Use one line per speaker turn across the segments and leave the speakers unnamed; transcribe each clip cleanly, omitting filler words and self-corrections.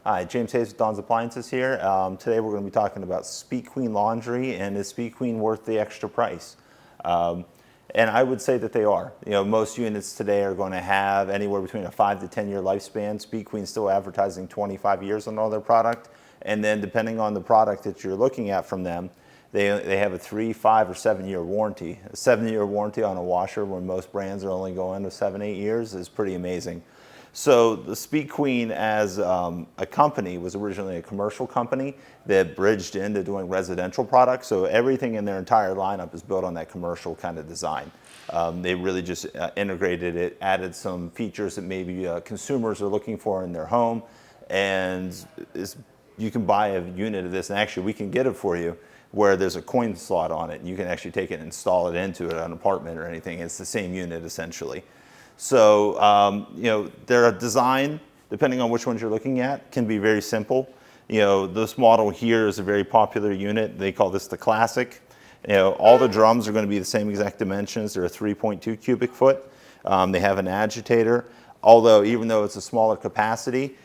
Hi, James Hayes with Don's Appliances here. Today we're going to be talking about Speed Queen laundry, and is Speed Queen worth the extra price? And I would say that they are. Most units today are going to have anywhere between a 5 to 10 year lifespan. Speed Queen's still advertising 25 years on all their product, and then depending on the product that you're looking at from them, they have a 3, 5, or 7 year warranty. A 7 year warranty on a washer when most brands are only going to 7, 8 years is pretty amazing. So the Speed Queen as a company was originally a commercial company that bridged into doing residential products. So everything in their entire lineup is built on that commercial kind of design. They really just integrated it, added some features that maybe consumers are looking for in their home. And you can buy a unit of this, and actually we can get it for you, where there's a coin slot on it, and you can actually take it and install it into an apartment or anything. It's the same unit essentially. So, their design, depending on which ones you're looking at, can be very simple. This model here is a very popular unit. They call this the Classic. All the drums are going to be the same exact dimensions. They're a 3.2 cubic foot. They have an agitator, although even though it's a smaller capacity,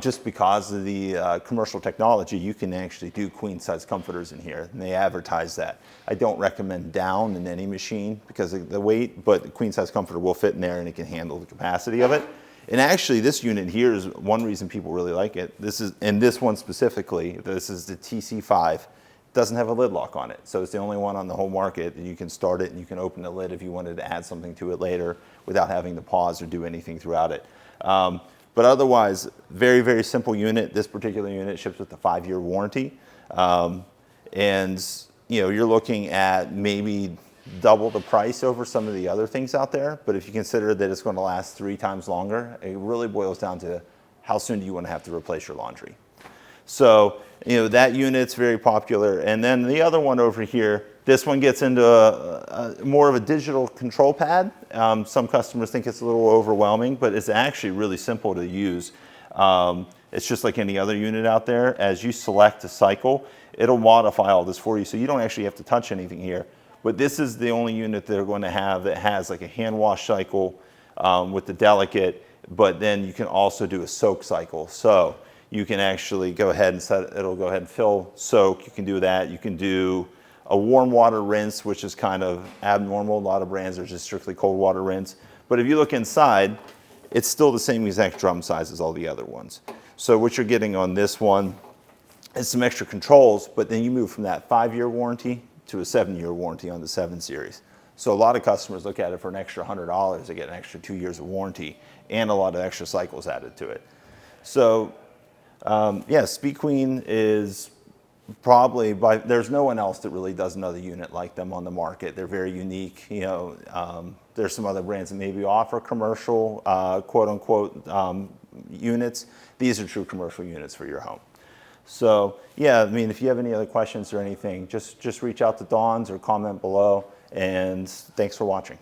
just because of the commercial technology, you can actually do queen size comforters in here, and they advertise that. I don't recommend down in any machine because of the weight, but the queen size comforter will fit in there and it can handle the capacity of it. And actually this unit here is one reason people really like it. And this one specifically, this is the TC5, doesn't have a lid lock on it. So it's the only one on the whole market that you can start it and you can open the lid if you wanted to add something to it later without having to pause or do anything throughout it. But otherwise, very, very simple unit. This particular unit ships with a 5-year warranty. You're looking at maybe double the price over some of the other things out there. But if you consider that it's going to last 3 times longer, it really boils down to how soon do you want to have to replace your laundry. So, that unit's very popular. And then the other one over here, this one gets into more of a digital control pad. Some customers think it's a little overwhelming, but it's actually really simple to use. It's just like any other unit out there. As you select a cycle, it'll modify all this for you, so you don't actually have to touch anything here. But this is the only unit they're going to have that has like a hand wash cycle with the delicate, but then you can also do a soak cycle. So you can actually go ahead and it'll go ahead and fill soak. You can do that. You can do a warm water rinse, which is kind of abnormal. A lot of brands are just strictly cold water rinse. But if you look inside, it's still the same exact drum size as all the other ones. So what you're getting on this one is some extra controls, but then you move from that 5-year warranty to a 7-year warranty on the 7 Series. So a lot of customers look at it for an extra $100. They get an extra 2 years of warranty and a lot of extra cycles added to it. So Speed Queen is probably, there's no one else that really does another unit like them on the market. They're very unique. There's some other brands that maybe offer commercial, quote unquote, units. These are true commercial units for your home. So if you have any other questions or anything, just reach out to Dawn's or comment below, and thanks for watching.